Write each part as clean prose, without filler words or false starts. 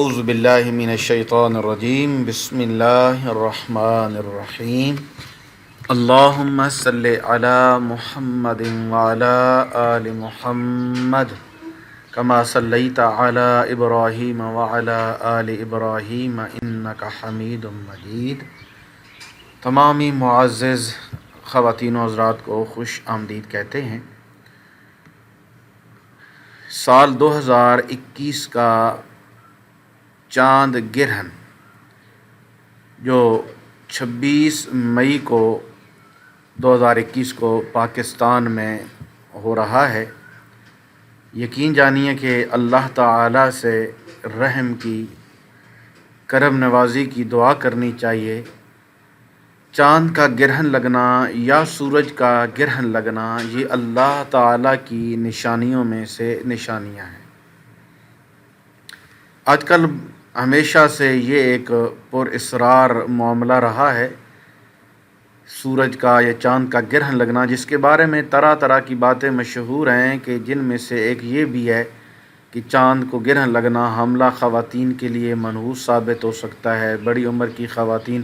اعوذ باللہ من الشیطان الرجیم بسم اللہ الرحمن الرحیم اللہم صلی علی محمد وعلی آل محمد کما صلیت علی ابراہیم وعلی آل ابراہیم انک حمید مجید۔ تمامی معزز خواتین و حضرات کو خوش آمدید کہتے ہیں۔ سال 2021 کا چاند گرہن جو 26 مئی کو 2021 کو پاکستان میں ہو رہا ہے، یقین جانیے کہ اللہ تعالیٰ سے رحم کی، کرم نوازی کی دعا کرنی چاہیے۔ چاند کا گرہن لگنا یا سورج کا گرہن لگنا یہ اللہ تعالیٰ کی نشانیوں میں سے نشانیاں ہیں۔ آج کل ہمیشہ سے یہ ایک پر اسرار معاملہ رہا ہے، سورج کا یا چاند کا گرہن لگنا، جس کے بارے میں طرح طرح کی باتیں مشہور ہیں کہ جن میں سے ایک یہ بھی ہے کہ چاند کو گرہن لگنا حاملہ خواتین کے لیے منحوس ثابت ہو سکتا ہے۔ بڑی عمر کی خواتین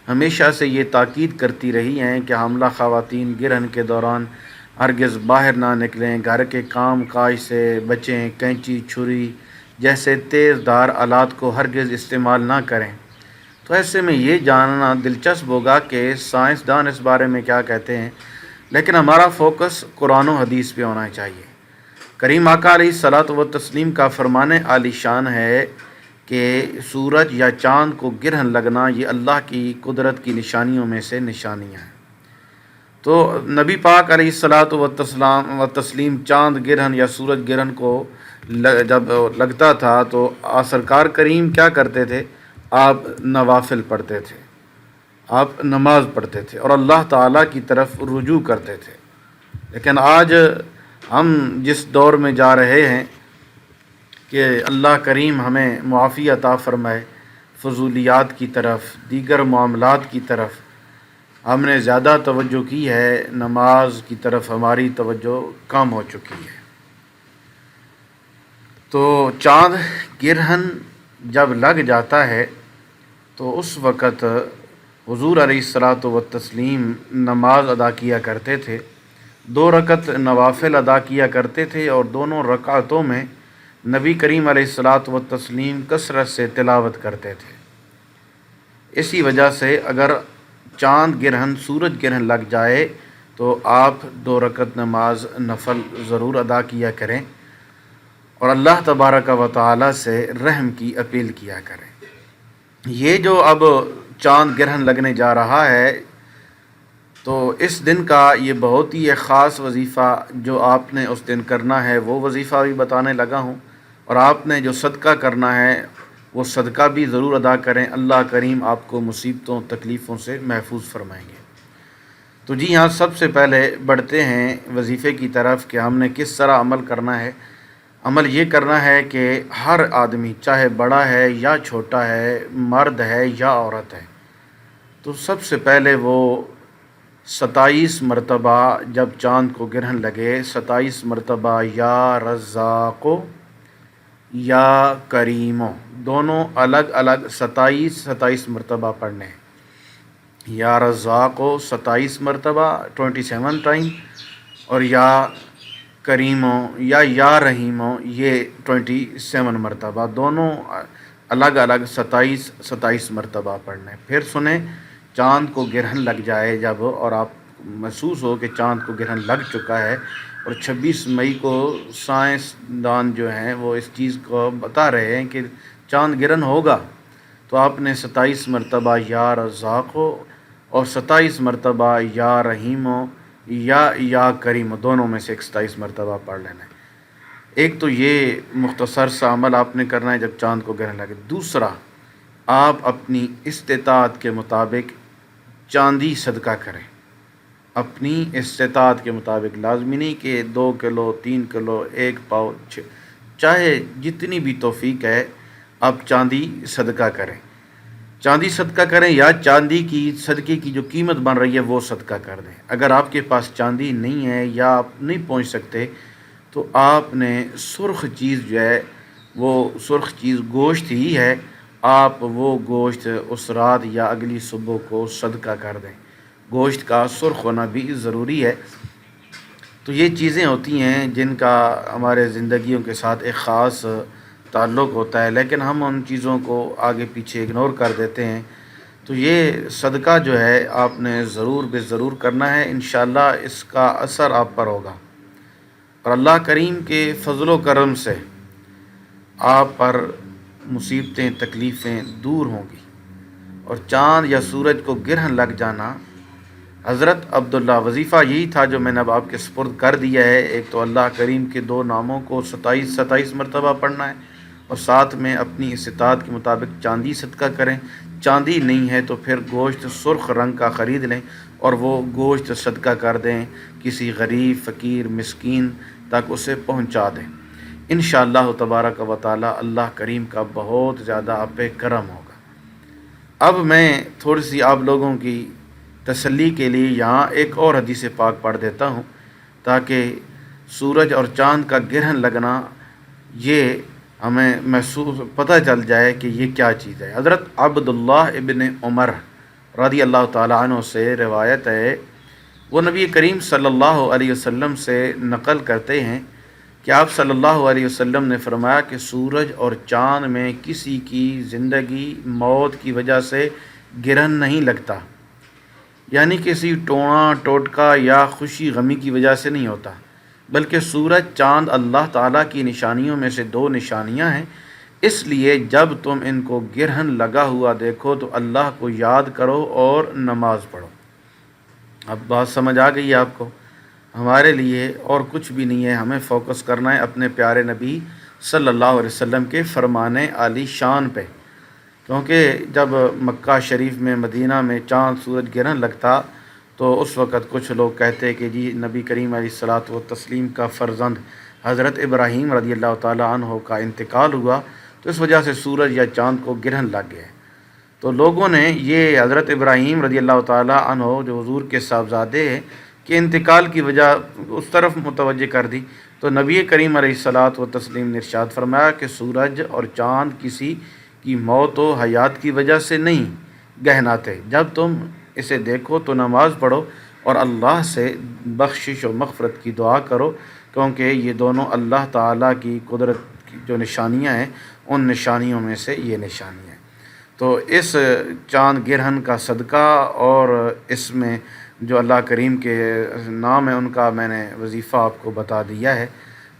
ہمیشہ سے یہ تاکید کرتی رہی ہیں کہ حاملہ خواتین گرہن کے دوران ہرگز باہر نہ نکلیں، گھر کے کام کاج سے بچیں، کینچی چھری جیسے تیز دھار آلات کو ہرگز استعمال نہ کریں۔ تو ایسے میں یہ جاننا دلچسپ ہوگا کہ سائنسدان اس بارے میں کیا کہتے ہیں، لیکن ہمارا فوکس قرآن و حدیث پہ ہونا چاہیے۔ کریم آقا علیہ الصلوۃ والتسلیم کا فرمان عالی شان ہے کہ سورج یا چاند کو گرہن لگنا یہ اللہ کی قدرت کی نشانیوں میں سے نشانیاں ہیں۔ تو نبی پاک علیہ الصلوۃ والتسلیم چاند گرہن یا سورج گرہن کو جب لگتا تھا تو سرکار کریم کیا کرتے تھے؟ آپ نوافل پڑھتے تھے، آپ نماز پڑھتے تھے اور اللہ تعالیٰ کی طرف رجوع کرتے تھے۔ لیکن آج ہم جس دور میں جا رہے ہیں کہ اللہ کریم ہمیں معافی عطا فرمائے، فضولیات کی طرف، دیگر معاملات کی طرف ہم نے زیادہ توجہ کی ہے، نماز کی طرف ہماری توجہ کم ہو چکی ہے۔ تو چاند گرہن جب لگ جاتا ہے تو اس وقت حضور علیہ الصلوۃ والتسلیم نماز ادا کیا کرتے تھے، 2 رکعت نوافل ادا کیا کرتے تھے، اور دونوں رکعتوں میں نبی کریم علیہ الصلوۃ والتسلیم کثرت سے تلاوت کرتے تھے۔ اسی وجہ سے اگر چاند گرہن، سورج گرہن لگ جائے تو آپ 2 رکعت نماز نفل ضرور ادا کیا کریں اور اللہ تبارک و تعالیٰ سے رحم کی اپیل کیا کریں۔ یہ جو اب چاند گرہن لگنے جا رہا ہے تو اس دن کا یہ بہت ہی ایک خاص وظیفہ جو آپ نے اس دن کرنا ہے وہ وظیفہ بھی بتانے لگا ہوں، اور آپ نے جو صدقہ کرنا ہے وہ صدقہ بھی ضرور ادا کریں۔ اللہ کریم آپ کو مصیبتوں تکلیفوں سے محفوظ فرمائیں گے۔ تو جی ہاں، سب سے پہلے بڑھتے ہیں وظیفے کی طرف کہ ہم نے کس طرح عمل کرنا ہے۔ عمل یہ کرنا ہے کہ ہر آدمی، چاہے بڑا ہے یا چھوٹا ہے، مرد ہے یا عورت ہے، تو سب سے پہلے وہ 27 مرتبہ جب چاند کو گرہن لگے 27 مرتبہ یا رزاق یا کریمو، دونوں الگ الگ 27 مرتبہ پڑھنے ہیں۔ یا رزاق 27 مرتبہ 27 ٹائم، اور یا کریمو یا رحیمو یہ 27 مرتبہ، دونوں الگ الگ 27 مرتبہ پڑھنے۔ پھر سنیں، چاند کو گرہن لگ جائے جب، اور آپ محسوس ہو کہ چاند کو گرہن لگ چکا ہے، اور 26 مئی کو سائنسدان جو ہیں وہ اس چیز کو بتا رہے ہیں کہ چاند گرہن ہوگا، تو آپ نے 27 مرتبہ یا رزاق اور 27 مرتبہ یا رحیم یا کریم، دونوں میں سے 27 مرتبہ پڑھ لینا ہے۔ ایک تو یہ مختصر سا عمل آپ نے کرنا ہے جب چاند کو گرہن لگے۔ دوسرا، آپ اپنی استطاعت کے مطابق چاندی صدقہ کریں، اپنی استطاعت کے مطابق۔ لازمی نہیں کہ 2 کلو 3 کلو 1 پاؤ، چاہے جتنی بھی توفیق ہے آپ چاندی صدقہ کریں۔ چاندی صدقہ کریں یا چاندی کی صدقے کی جو قیمت بن رہی ہے وہ صدقہ کر دیں۔ اگر آپ کے پاس چاندی نہیں ہے یا آپ نہیں پہنچ سکتے تو آپ نے سرخ چیز جو ہے وہ سرخ چیز گوشت ہی ہے، آپ وہ گوشت اس رات یا اگلی صبح کو صدقہ کر دیں۔ گوشت کا سرخ ہونا بھی ضروری ہے۔ تو یہ چیزیں ہوتی ہیں جن کا ہمارے زندگیوں کے ساتھ ایک خاص تعلق ہوتا ہے، لیکن ہم ان چیزوں کو آگے پیچھے اگنور کر دیتے ہیں۔ تو یہ صدقہ جو ہے آپ نے ضرور بے ضرور کرنا ہے، انشاءاللہ اس کا اثر آپ پر ہوگا، اور اللہ کریم کے فضل و کرم سے آپ پر مصیبتیں تکلیفیں دور ہوں گی۔ اور چاند یا سورج کو گرہن لگ جانا، حضرت عبداللہ، وظیفہ یہی تھا جو میں نے اب آپ کے سپرد کر دیا ہے۔ ایک تو اللہ کریم کے 2 ناموں کو 27 مرتبہ پڑھنا ہے، اور ساتھ میں اپنی استطاعت کے مطابق چاندی صدقہ کریں۔ چاندی نہیں ہے تو پھر گوشت سرخ رنگ کا خرید لیں اور وہ گوشت صدقہ کر دیں، کسی غریب فقیر مسکین تک اسے پہنچا دیں۔ انشاءاللہ تبارک و تعالی اللہ کریم کا بہت زیادہ آپ پہ کرم ہوگا۔ اب میں تھوڑی سی آپ لوگوں کی تسلی کے لیے یہاں ایک اور حدیث پاک پڑھ دیتا ہوں، تاکہ سورج اور چاند کا گرہن لگنا یہ ہمیں محسوس پتہ چل جائے کہ یہ کیا چیز ہے۔ حضرت عبداللہ ابن عمر رضی اللہ تعالیٰ عنہ سے روایت ہے، وہ نبی کریم صلی اللہ علیہ وسلم سے نقل کرتے ہیں کہ آپ صلی اللہ علیہ وسلم نے فرمایا کہ سورج اور چاند میں کسی کی زندگی موت کی وجہ سے گرہن نہیں لگتا، یعنی کسی ٹونا ٹوٹکا یا خوشی غمی کی وجہ سے نہیں ہوتا، بلکہ سورج چاند اللہ تعالیٰ کی نشانیوں میں سے 2 نشانیاں ہیں، اس لیے جب تم ان کو گرہن لگا ہوا دیکھو تو اللہ کو یاد کرو اور نماز پڑھو۔ اب بات سمجھ آ گئی ہے آپ کو؟ ہمارے لیے اور کچھ بھی نہیں ہے، ہمیں فوکس کرنا ہے اپنے پیارے نبی صلی اللہ علیہ وسلم کے فرمان عالی شان پہ، کیونکہ جب مکہ شریف میں مدینہ میں چاند سورج گرہن لگتا تو اس وقت کچھ لوگ کہتے کہ جی نبی کریم علیہ الصلاۃ والتسلیم کا فرزند حضرت ابراہیم رضی اللہ تعالیٰ عنہ کا انتقال ہوا، تو اس وجہ سے سورج یا چاند کو گرہن لگ گیا۔ تو لوگوں نے یہ حضرت ابراہیم رضی اللہ تعالیٰ عنہ جو حضور کے صاحبزادے ہیں کے انتقال کی وجہ اس طرف متوجہ کر دی۔ تو نبی کریم علیہ الصلاۃ والتسلیم نے ارشاد فرمایا کہ سورج اور چاند کسی کی موت و حیات کی وجہ سے نہیں گہناتے، جب تم اسے دیکھو تو نماز پڑھو اور اللہ سے بخشش و مغفرت کی دعا کرو، کیونکہ یہ دونوں اللہ تعالیٰ کی قدرت کی جو نشانیاں ہیں ان نشانیوں میں سے یہ نشانی ہے۔ تو اس چاند گرہن کا صدقہ اور اس میں جو اللہ کریم کے نام ہے ان کا میں نے وظیفہ آپ کو بتا دیا ہے،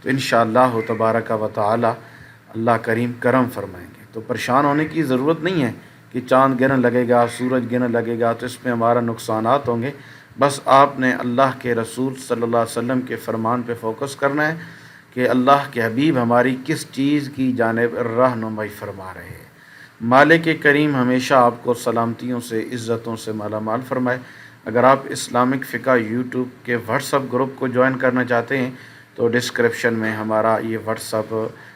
تو انشاءاللہ تبارک و تعالی اللہ کریم کرم فرمائیں گے۔ تو پریشان ہونے کی ضرورت نہیں ہے کہ چاند گرہن لگے گا، سورج گرہن لگے گا تو اس میں ہمارا نقصانات ہوں گے۔ بس آپ نے اللہ کے رسول صلی اللہ علیہ وسلم کے فرمان پہ فوکس کرنا ہے کہ اللہ کے حبیب ہماری کس چیز کی جانب رہنمائی فرما رہے ہیں۔ مالک کریم ہمیشہ آپ کو سلامتیوں سے عزتوں سے مالا مال فرمائے۔ اگر آپ اسلامک فقہ یوٹیوب کے واٹس ایپ گروپ کو جوائن کرنا چاہتے ہیں تو ڈسکرپشن میں ہمارا یہ واٹس ایپ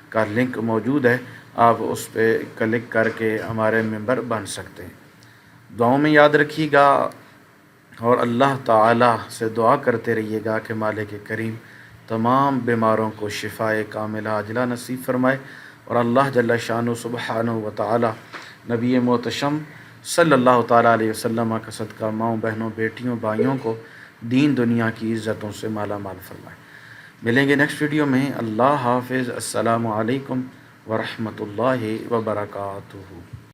کا لنک موجود ہے، آپ اس پہ کلک کر کے ہمارے ممبر بن سکتے ہیں۔ دعاؤں میں یاد رکھیے گا اور اللہ تعالی سے دعا کرتے رہیے گا کہ مالک کریم تمام بیماروں کو شفاء کاملہ عاجلہ نصیب فرمائے، اور اللہ جل شانہ سبحانہ و تعالی نبی محتشم صلی اللہ تعالیٰ علیہ وسلم کا صدقہ ماؤں بہنوں بیٹیوں بھائیوں کو دین دنیا کی عزتوں سے مالا مال فرمائے۔ ملیں گے نیکسٹ ویڈیو میں۔ اللہ حافظ۔ السلام علیکم ورحمۃ اللہ وبرکاتہ۔